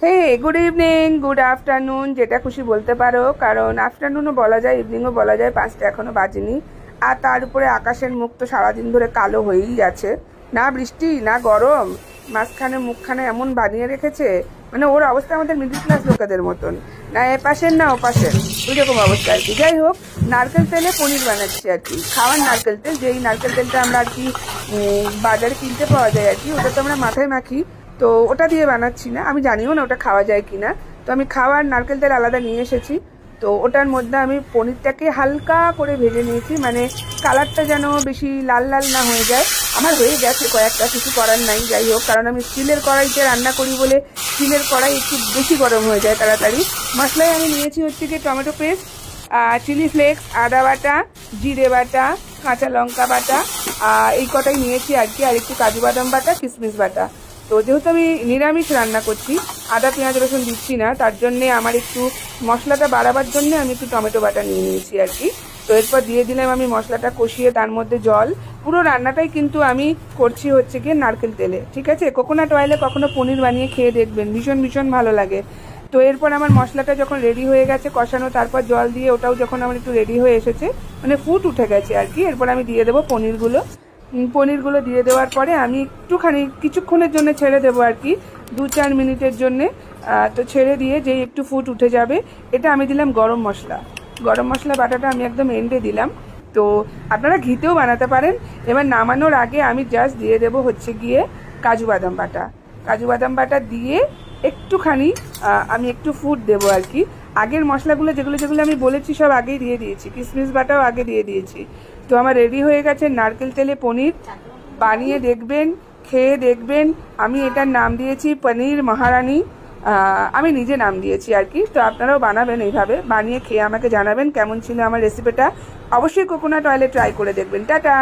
হে good evening, good afternoon, যেটা খুশি বলতে পারো, কারণ আফটারনুনও বলা যায়, ইভিনিংও বলা যায়। 5টা এখনও বাজেনি। আর তার উপরে আকাশের মুখ তো সারাদিন ধরে কালো হয়েই আছে, না বৃষ্টি না গরম, মাঝখানে মুখখানে এমন বানিয়ে রেখেছে, মানে ওর অবস্থা আমাদের মিডিল ক্লাস লোকেদের মতন, না এপাশের না ওপাশের, এরকম অবস্থা আর কি। যাই হোক, নারকেল তেলে পনির বানাচ্ছি আর কি, খাওয়ার নারকেল তেল, যেই নারকেল তেলটা আমরা আর কি বাজারে কিনতে পাওয়া যায় আর কি, ওটা তো আমরা মাথায় মাখি। তো ওটা দিয়ে বানাচ্ছি না, আমি জানিও না ওটা খাওয়া যায় কি না। তো আমি খাওয়ার নারকেল তেল আলাদা নিয়ে এসেছি। তো ওটার মধ্যে আমি পনিরটাকে হালকা করে ভেজে নিয়েছি, মানে কালারটা যেন বেশি লাল লাল না হয়ে যায়। আমার হয়ে গেছে কয়েকটা, কিছু করার নাই। যাই হোক, কারণ আমি স্টিলের কড়াইতে রান্না করি বলে স্টিলের কড়াই একটু বেশি গরম হয়ে যায় তাড়াতাড়ি। মশলায় আমি নিয়েছি হচ্ছে কি টমেটো পেস্ট, চিলি ফ্লেক্স, আদা বাটা, জিরে বাটা, কাঁচা লঙ্কা বাটা, এই কটাই নিয়েছি আর কি। আর একটু কাজু বাদাম বাটা, কিশমিশ বাটা। তো যেহেতু আমি নিরামিষ রান্না করছি, আদা পেঁয়াজ রসুন দিচ্ছি না, তার জন্যে আমার একটু মশলাটা বাড়াবার জন্য আমি একটু টমেটো বাটা নিয়ে নিয়েছি আর কি। তো এরপর দিয়ে দিলাম আমি মশলাটা কষিয়ে, তার মধ্যে জল। পুরো রান্নাটাই কিন্তু আমি করছি হচ্ছে গিয়ে নারকেল তেলে, ঠিক আছে। কোকোনাট অয়েলে কখনো পনির বানিয়ে খেয়ে দেখবেন, ভীষণ ভীষণ ভালো লাগে। তো এরপর আমার মশলাটা যখন রেডি হয়ে গেছে কষানো, তারপর জল দিয়ে ওটাও যখন আমার একটু রেডি হয়ে এসেছে, মানে ফুট উঠে গেছে আর কি, এরপর আমি দিয়ে দেবো পনিরগুলো দিয়ে দেওয়ার পরে আমি একটুখানি কিছুক্ষণের জন্য ছেড়ে দেবো আর কি, 2-4 মিনিটের জন্যে। তো ছেড়ে দিয়ে যেই একটু ফুট উঠে যাবে, এটা আমি দিলাম গরম মশলা বাটাটা আমি একদম এন্ডে দিলাম। তো আপনারা ঘিতেও বানাতে পারেন। এবার নামানোর আগে আমি জাস্ট দিয়ে দেবো হচ্ছে গিয়ে কাজু বাদাম বাটা দিয়ে একটুখানি আমি একটু ফুট দেবো আর কি। আগের মশলাগুলো যেগুলো যেগুলো আমি বলেছি সব আগেই দিয়ে দিয়েছি, কিশমিশ বাটাও আগে দিয়ে দিয়েছি। তো আমার রেডি হয়ে গেছে নারকেল তেলে পনির। বানিয়ে দেখবেন, খেয়ে দেখবেন। আমি এটার নাম দিয়েছি পনির মহারানী, আমি নিজে নাম দিয়েছি আর কি। তো আপনারাও বানাবেন, এইভাবে বানিয়ে খেয়ে আমাকে জানাবেন কেমন ছিল আমার রেসিপিটা। অবশ্যই কোকোনাট অয়েলে ট্রাই করে দেখবেন। টাটা।